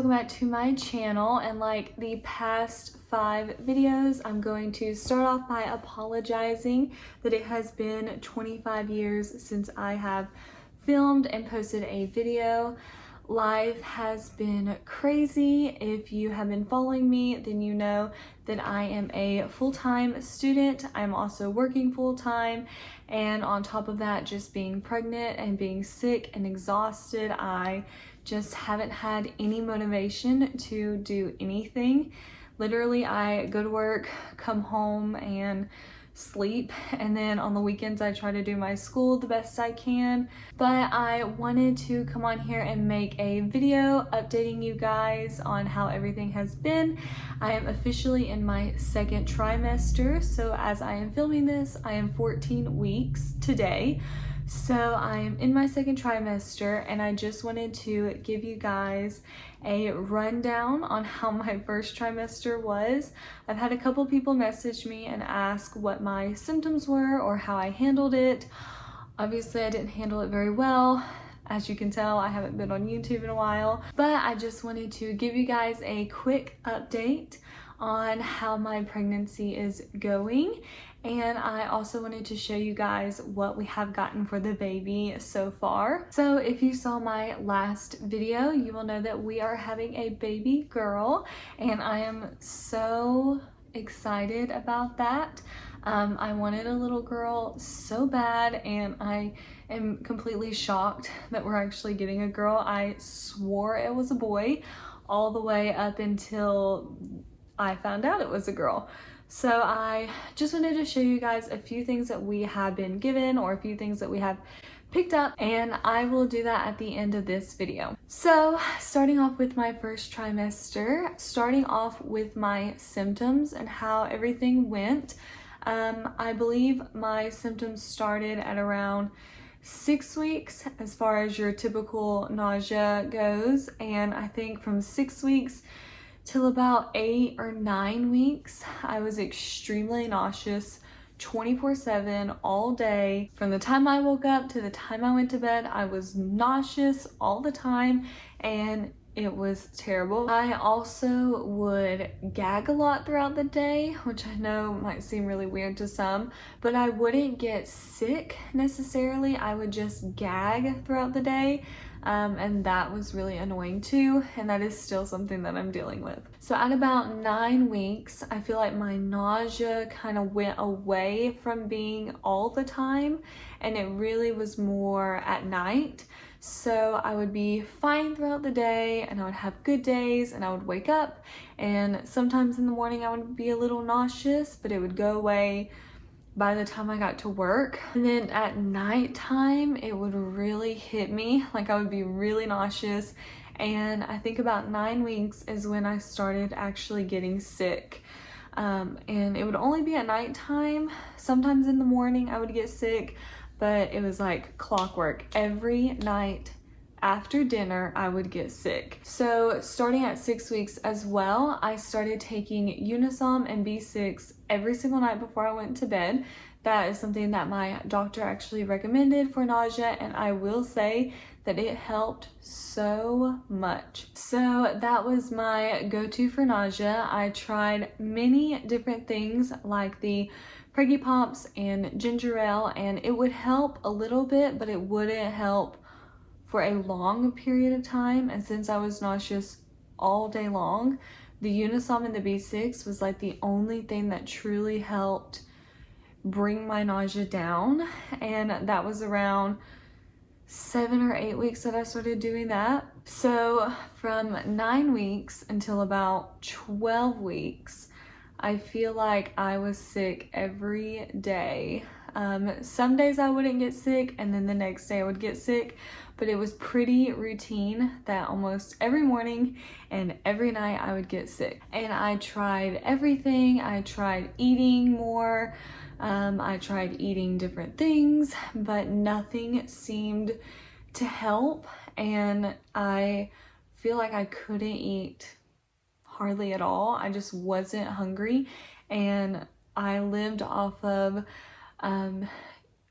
welcome back to my channel. And like the past 5 videos, I'm going to start off by apologizing that it has been 25 years since I have filmed and posted a video. Life has been crazy. If you have been following me, then you know that I am a full-time student. I'm also working full-time, and on top of that, just being pregnant and being sick and exhausted, I just haven't had any motivation to do anything. Literally, I go to work, come home, and sleep, and then on the weekends I try to do my school the best I can. But I wanted to come on here and make a video updating you guys on how everything has been. I am officially in my 2nd trimester, so as I am filming this, I am 14 weeks today. So I am in my 2nd trimester, and I just wanted to give you guys a rundown on how my 1st trimester was. I've had a couple people message me and ask what my symptoms were or how I handled it. Obviously, I didn't handle it very well. As you can tell, I haven't been on YouTube in a while, but I just wanted to give you guys a quick update on how my pregnancy is going. And I also wanted to show you guys what we have gotten for the baby so far. So if you saw my last video, you will know that we are having a baby girl, and I am so excited about that. I wanted a little girl so bad, and I am completely shocked that we're actually getting a girl. I swore it was a boy all the way up until I found out it was a girl. So I just wanted to show you guys a few things that we have been given, or a few things that we have picked up, and I will do that at the end of this video. So starting off with my 1st trimester, starting off with my symptoms and how everything went. I believe my symptoms started at around 6 weeks as far as your typical nausea goes, and I think from 6 weeks till about 8 or 9 weeks, I was extremely nauseous 24/7 all day. From the time I woke up to the time I went to bed, I was nauseous all the time, and it was terrible. I also would gag a lot throughout the day, which I know might seem really weird to some, but I wouldn't get sick necessarily. I would just gag throughout the day. And that was really annoying too, and that is still something that I'm dealing with. So at about 9 weeks, I feel like my nausea kind of went away from being all the time, and it really was more at night. So I would be fine throughout the day, and I would have good days, and I would wake up, and sometimes in the morning I would be a little nauseous, but it would go away by the time I got to work. And then at nighttime, it would really hit me. Like, I would be really nauseous, and I think about 9 weeks is when I started actually getting sick. And it would only be at nighttime. Sometimes in the morning I would get sick, but it was like clockwork. Every night after dinner, I would get sick. So starting at 6 weeks as well, I started taking Unisom and B6 every single night before I went to bed. That is something that my doctor actually recommended for nausea, and I will say that it helped so much. So that was my go-to for nausea. I tried many different things like the Preggy Pops and ginger ale, and it would help a little bit, but it wouldn't help for a long period of time. And since I was nauseous all day long, the Unisom and the B6 was like the only thing that truly helped bring my nausea down. And that was around 7 or 8 weeks that I started doing that. So from 9 weeks until about 12 weeks, I feel like I was sick every day. Some days I wouldn't get sick, and then the next day I would get sick, but it was pretty routine that almost every morning and every night I would get sick. And I tried everything. I tried eating more. I tried eating different things, but nothing seemed to help, and I feel like I couldn't eat hardly at all. I just wasn't hungry, and I lived off of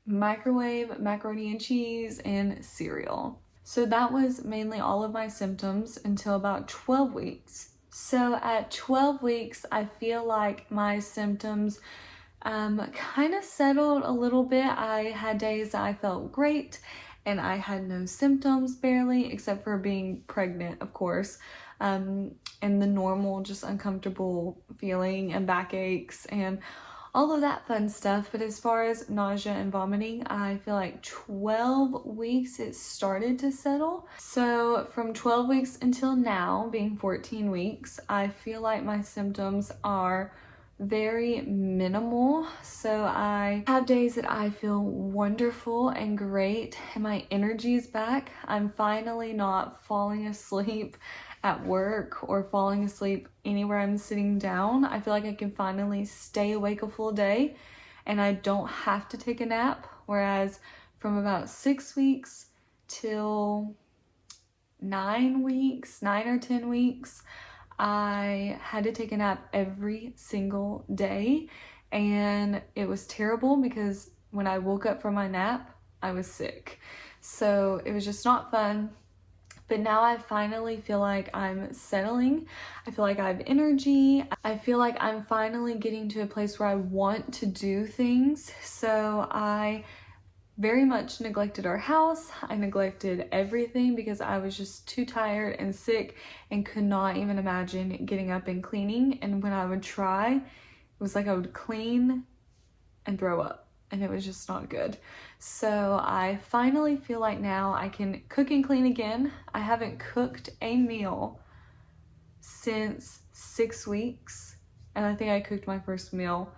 microwave macaroni and cheese and cereal. So that was mainly all of my symptoms until about 12 weeks. So at 12 weeks, I feel like my symptoms kind of settled a little bit. I had days that I felt great and I had no symptoms barely, except for being pregnant, of course, and the normal just uncomfortable feeling and backaches and all of that fun stuff. But as far as nausea and vomiting, I feel like 12 weeks it started to settle. So from 12 weeks until now, being 14 weeks, I feel like my symptoms are very minimal. So I have days that I feel wonderful and great and my energy is back. I'm finally not falling asleep at work or falling asleep anywhere I'm sitting down. I feel like I can finally stay awake a full day and I don't have to take a nap. Whereas from about 6 weeks till 9 weeks, 9 or 10 weeks, I had to take a nap every single day, and it was terrible because when I woke up from my nap, I was sick. So it was just not fun. But now I finally feel like I'm settling. I feel like I have energy. I feel like I'm finally getting to a place where I want to do things. So I very much neglected our house. I neglected everything because I was just too tired and sick and could not even imagine getting up and cleaning. And when I would try, it was like I would clean and throw up, and it was just not good. So I finally feel like now I can cook and clean again. I haven't cooked a meal since 6 weeks, and I think I cooked my first meal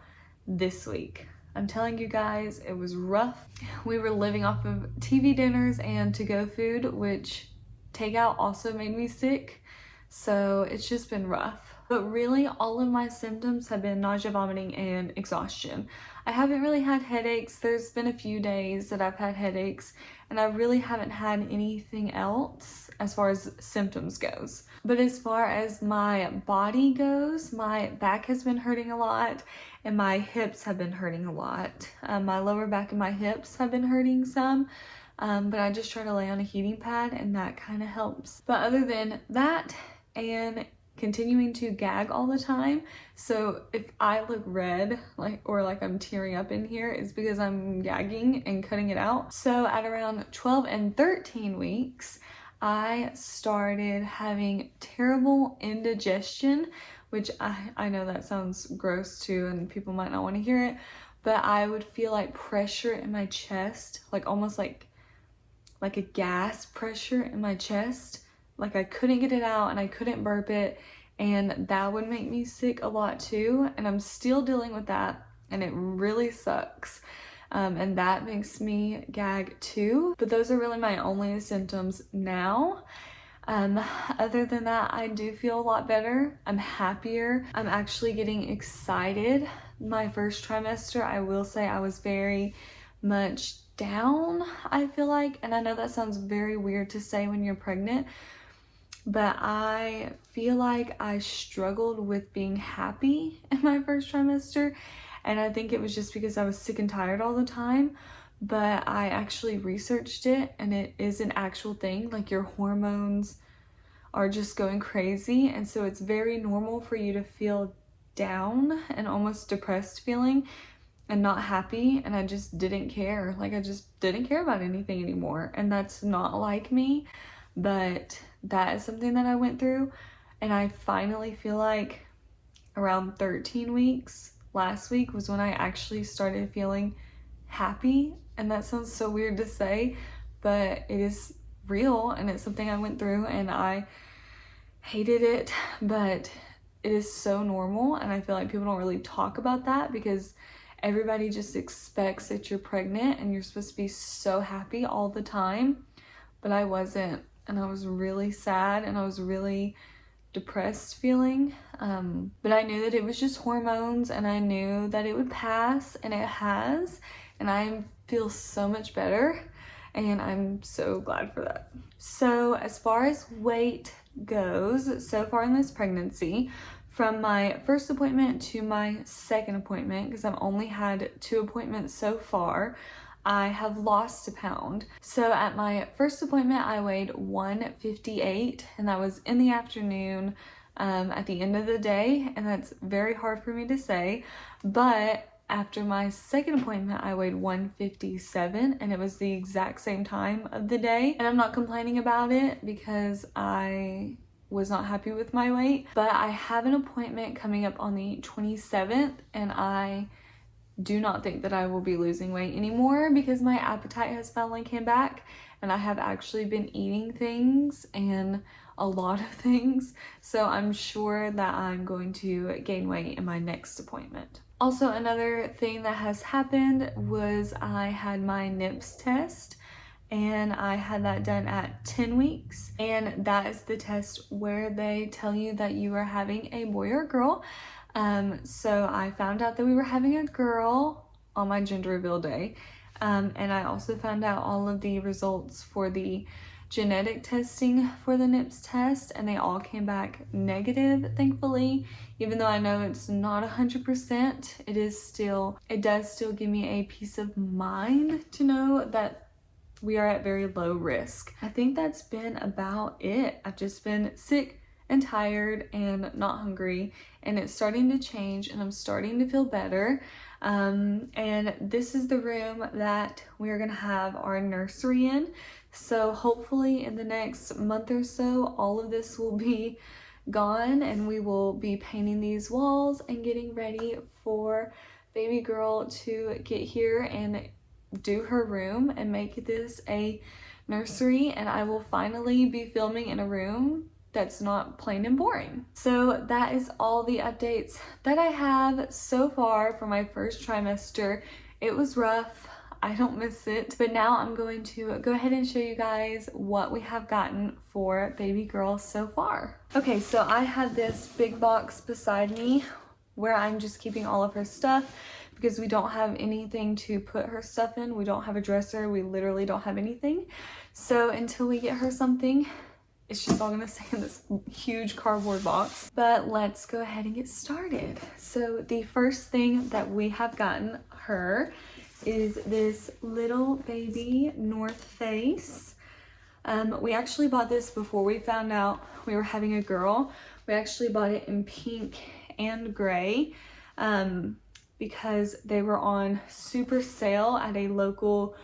this week. I'm telling you guys, it was rough. We were living off of TV dinners and to-go food, which takeout also made me sick. So it's just been rough. But really, all of my symptoms have been nausea, vomiting, and exhaustion. I haven't really had headaches. There's been a few days that I've had headaches, and I really haven't had anything else as far as symptoms goes. But as far as my body goes, my back has been hurting a lot, and my hips have been hurting a lot. My lower back and my hips have been hurting some, but I just try to lay on a heating pad, and that kind of helps. But other than that, and continuing to gag all the time, so if I look red or like I'm tearing up in here, it's because I'm gagging and cutting it out. So at around 12 and 13 weeks, I started having terrible indigestion, which I know that sounds gross too and people might not want to hear it, but I would feel like pressure in my chest, like almost like a gas pressure in my chest. Like I couldn't get it out and I couldn't burp it, and that would make me sick a lot too, and I'm still dealing with that, and it really sucks. And that makes me gag too. But those are really my only symptoms now. Other than that, I do feel a lot better. I'm happier. I'm actually getting excited. My first trimester, I will say I was very much down, I feel like. And I know that sounds very weird to say when you're pregnant, but I feel like I struggled with being happy in my first trimester. And I think it was just because I was sick and tired all the time. But I actually researched it, and it is an actual thing. Like your hormones are just going crazy. And so it's very normal for you to feel down and almost depressed feeling and not happy. And I just didn't care. Like I just didn't care about anything anymore. And that's not like me, but that is something that I went through. And I finally feel like around 13 weeks, last week was when I actually started feeling happy. And that sounds so weird to say, but it is real, and it's something I went through, and I hated it, but it is so normal. And I feel like people don't really talk about that because everybody just expects that you're pregnant and you're supposed to be so happy all the time, but I wasn't. And I was really sad, and I was really depressed feeling, but I knew that it was just hormones, and I knew that it would pass, and it has, and I feel so much better, and I'm so glad for that. So as far as weight goes, so far in this pregnancy, from my first appointment to my second appointment, because I've only had 2 appointments so far, I have lost a pound. So at my first appointment, I weighed 158, and that was in the afternoon, at the end of the day, and that's very hard for me to say, but after my second appointment, I weighed 157, and it was the exact same time of the day. And I'm not complaining about it because I was not happy with my weight, but I have an appointment coming up on the 27th, and I do not think that I will be losing weight anymore because my appetite has finally came back, and I have actually been eating things, and a lot of things. So I'm sure that I'm going to gain weight in my next appointment. Also, another thing that has happened was I had my NIPS test, and I had that done at 10 weeks. And that is the test where they tell you that you are having a boy or girl. So I found out that we were having a girl on my gender reveal day. And I also found out all of the results for the genetic testing for the NIPS test, and they all came back negative, thankfully. Even though I know it's not 100%, it does still give me a peace of mind to know that we are at very low risk. I think that's been about it. I've just been sick and tired and not hungry, and it's starting to change, and I'm starting to feel better. And this is the room that we're gonna have our nursery in. So hopefully in the next month or so, all of this will be gone, and we will be painting these walls and getting ready for baby girl to get here and do her room and make this a nursery, and I will finally be filming in a room that's not plain and boring. So that is all the updates that I have so far for my first trimester. It was rough, I don't miss it, but now I'm going to go ahead and show you guys what we have gotten for baby girl so far. Okay, so I have this big box beside me where I'm just keeping all of her stuff because we don't have anything to put her stuff in. We don't have a dresser, we literally don't have anything. So until we get her something, it's just all gonna stay in this huge cardboard box. But let's go ahead and get started. So the first thing that we have gotten her is this little baby North Face. We actually bought this before we found out we were having a girl. We actually bought it in pink and gray because they were on super sale at a local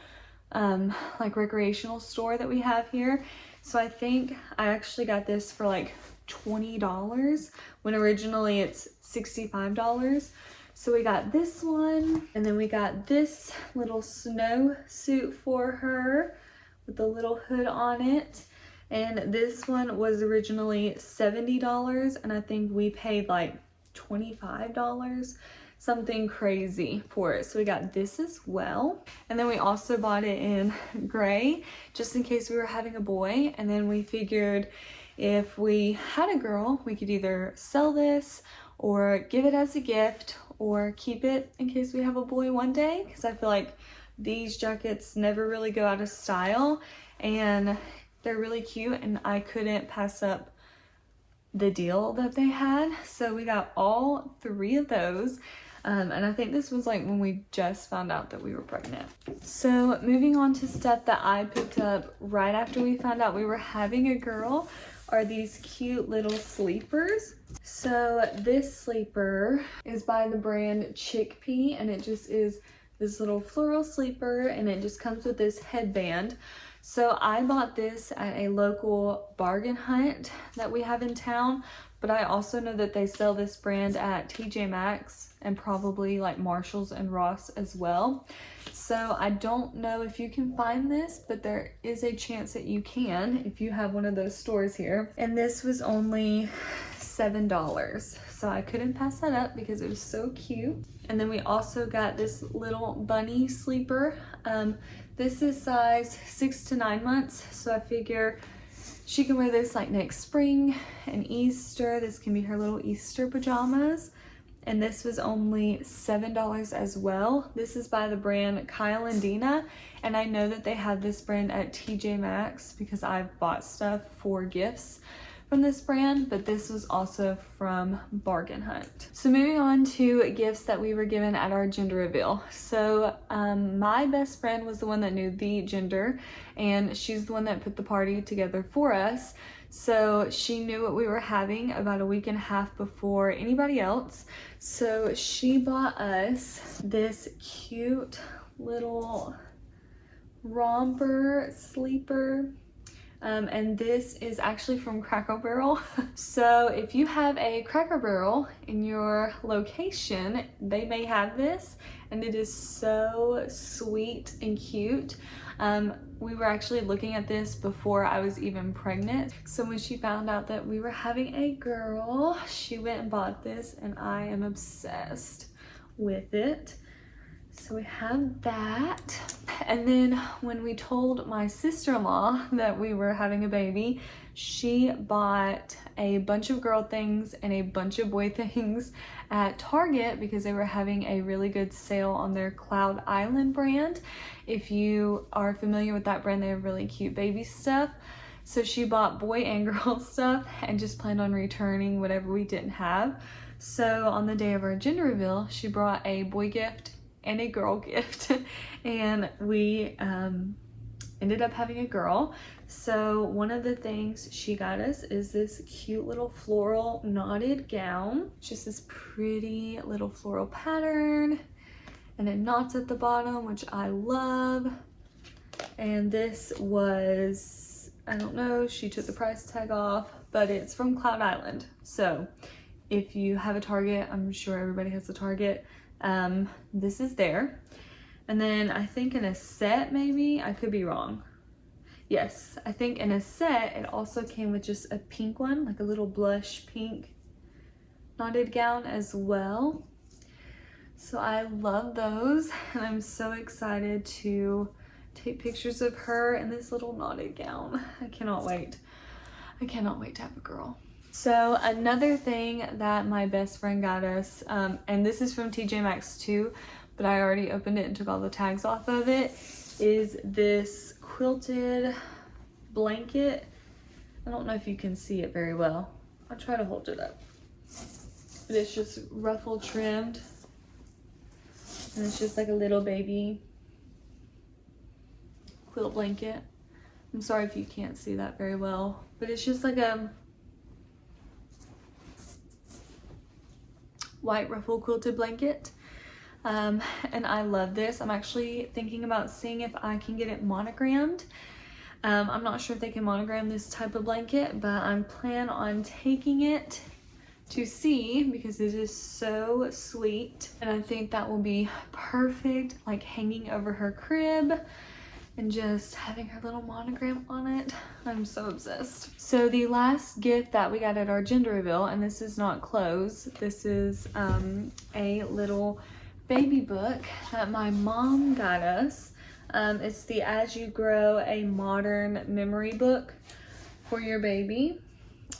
like recreational store that we have here. So I think I actually got this for like $20 when originally it's $65. So we got this one, and then we got this little snow suit for her with the little hood on it. And this one was originally $70, and I think we paid like $25, something crazy for it. So we got this as well. And then we also bought it in gray, just in case we were having a boy. And then we figured if we had a girl, we could either sell this or give it as a gift or keep it in case we have a boy one day, because I feel like these jackets never really go out of style and they're really cute, and I couldn't pass up the deal that they had. So we got all three of those. And I think this was like when we just found out that we were pregnant. So moving on to stuff that I picked up right after we found out we were having a girl are these cute little sleepers. So this sleeper is by the brand Chickpea, and it just is this little floral sleeper, and it just comes with this headband. So I bought this at a local bargain hunt that we have in town, but I also know that they sell this brand at TJ Maxx and probably like Marshalls and Ross as well. So I don't know if you can find this, but there is a chance that you can if you have one of those stores here. And this was only $7, so I couldn't pass that up because it was so cute. And then we also got this little bunny sleeper. This is size 6 to 9 months, so I figure she can wear this like next spring and Easter. This can be her little Easter pajamas. And this was only $7 as well. This is by the brand Kyle and Dina, and I know that they have this brand at TJ Maxx because I've bought stuff for gifts from this brand, but this was also from Bargain Hunt. So moving on to gifts that we were given at our gender reveal. So my best friend was the one that knew the gender, and she's the one that put the party together for us. So she knew what we were having about a week and a half before anybody else. So she bought us this cute little romper sleeper. And this is actually from Cracker Barrel. So if you have a Cracker Barrel in your location, they may have this, and it is so sweet and cute. We were actually looking at this before I was even pregnant. So when she found out that we were having a girl, she went and bought this, and I am obsessed with it. So we have that. And then when we told my sister-in-law that we were having a baby, she bought a bunch of girl things and a bunch of boy things at Target because they were having a really good sale on their Cloud Island brand. If you are familiar with that brand, they have really cute baby stuff. So she bought boy and girl stuff and just planned on returning whatever we didn't have. So on the day of our gender reveal, she brought a boy gift and a girl gift, and we ended up having a girl. So one of the things she got us is this cute little floral knotted gown. Just this pretty little floral pattern, and it knots at the bottom, which I love. And this was, I don't know, she took the price tag off, but it's from Cloud Island. So if you have a Target, I'm sure everybody has a Target, this is there. And then I think in a set, maybe, I could be wrong. Yes, I think in a set it also came with just a pink one, like a little blush pink knotted gown as well. So I love those, and I'm so excited to take pictures of her in this little knotted gown. I cannot wait. I cannot wait to have a girl. So another thing that my best friend got us, and this is from TJ Maxx too, but I already opened it and took all the tags off of it, is this quilted blanket. I don't know if you can see it very well. I'll try to hold it up. But it's just ruffle trimmed, and it's just like a little baby quilt blanket. I'm sorry if you can't see that very well, but it's just like a white ruffle quilted blanket, and I love this. I'm actually thinking about seeing if I can get it monogrammed. I'm not sure if they can monogram this type of blanket, but I'm planning on taking it to see because it is so sweet, and I think that will be perfect, like hanging over her crib and just having her little monogram on it. I'm so obsessed. So the last gift that we got at our gender reveal, and this is not clothes, this is a little baby book that my mom got us. It's the As You Grow, a modern memory book for your baby.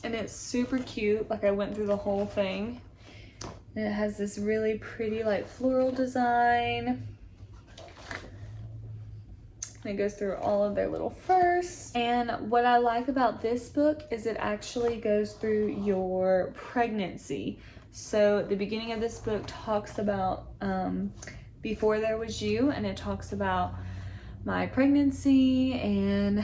And it's super cute. Like, I went through the whole thing. And it has this really pretty like floral design. And it goes through all of their little firsts. And what I like about this book is it actually goes through your pregnancy. So the beginning of this book talks about before there was you, and it talks about my pregnancy and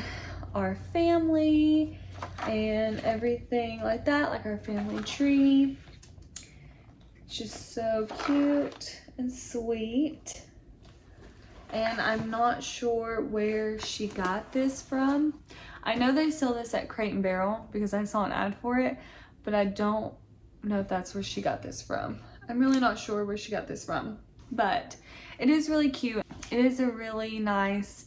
our family and everything like that, like our family tree. It's just so cute and sweet. And I'm not sure where she got this from. I know they sell this at Crate and Barrel because I saw an ad for it, but I don't know if that's where she got this from. I'm really not sure where she got this from, but it is really cute. It is a really nice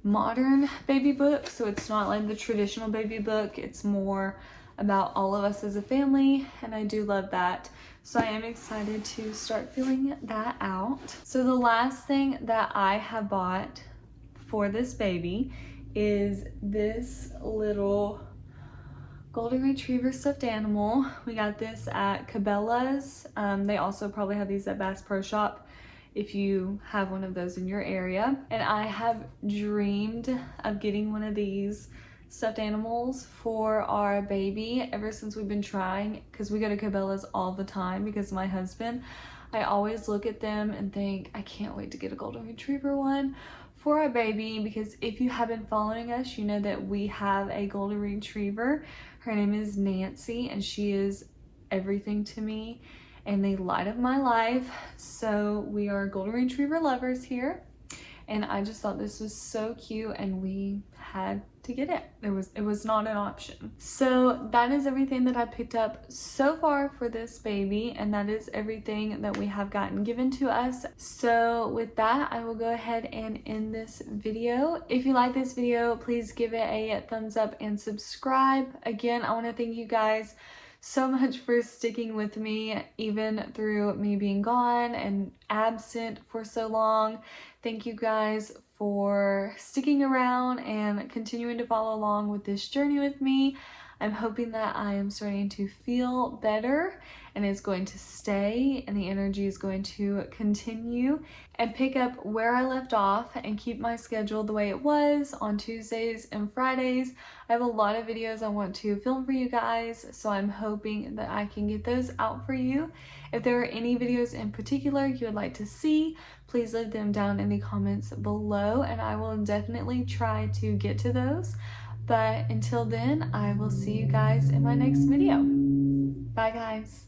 modern baby book, so it's not like the traditional baby book. It's more about all of us as a family, and I do love that. So I am excited to start filling that out. So the last thing that I have bought for this baby is this little golden retriever stuffed animal. We got this at Cabela's. They also probably have these at Bass Pro Shop if you have one of those in your area. And I have dreamed of getting one of these stuffed animals for our baby ever since we've been trying, because we go to Cabela's all the time because of my husband. I always look at them and think, I can't wait to get a golden retriever one for our baby, because if you have been following us, you know that we have a golden retriever. Her name is Nancy, and she is everything to me and the light of my life. So we are golden retriever lovers here, and I just thought this was so cute and we had to get it. It was not an option. So that is everything that I picked up so far for this baby, and that is everything that we have gotten given to us. So with that, I will go ahead and end this video. If you like this video, please give it a thumbs up and subscribe. Again, I want to thank you guys so much for sticking with me even through me being gone and absent for so long. Thank you guys for sticking around and continuing to follow along with this journey with me. I'm hoping that I am starting to feel better, and it's going to stay, and the energy is going to continue and pick up where I left off and keep my schedule the way it was on Tuesdays and Fridays. I have a lot of videos I want to film for you guys, so I'm hoping that I can get those out for you. If there are any videos in particular you would like to see, please leave them down in the comments below, and I will definitely try to get to those. But until then, I will see you guys in my next video. Bye, guys.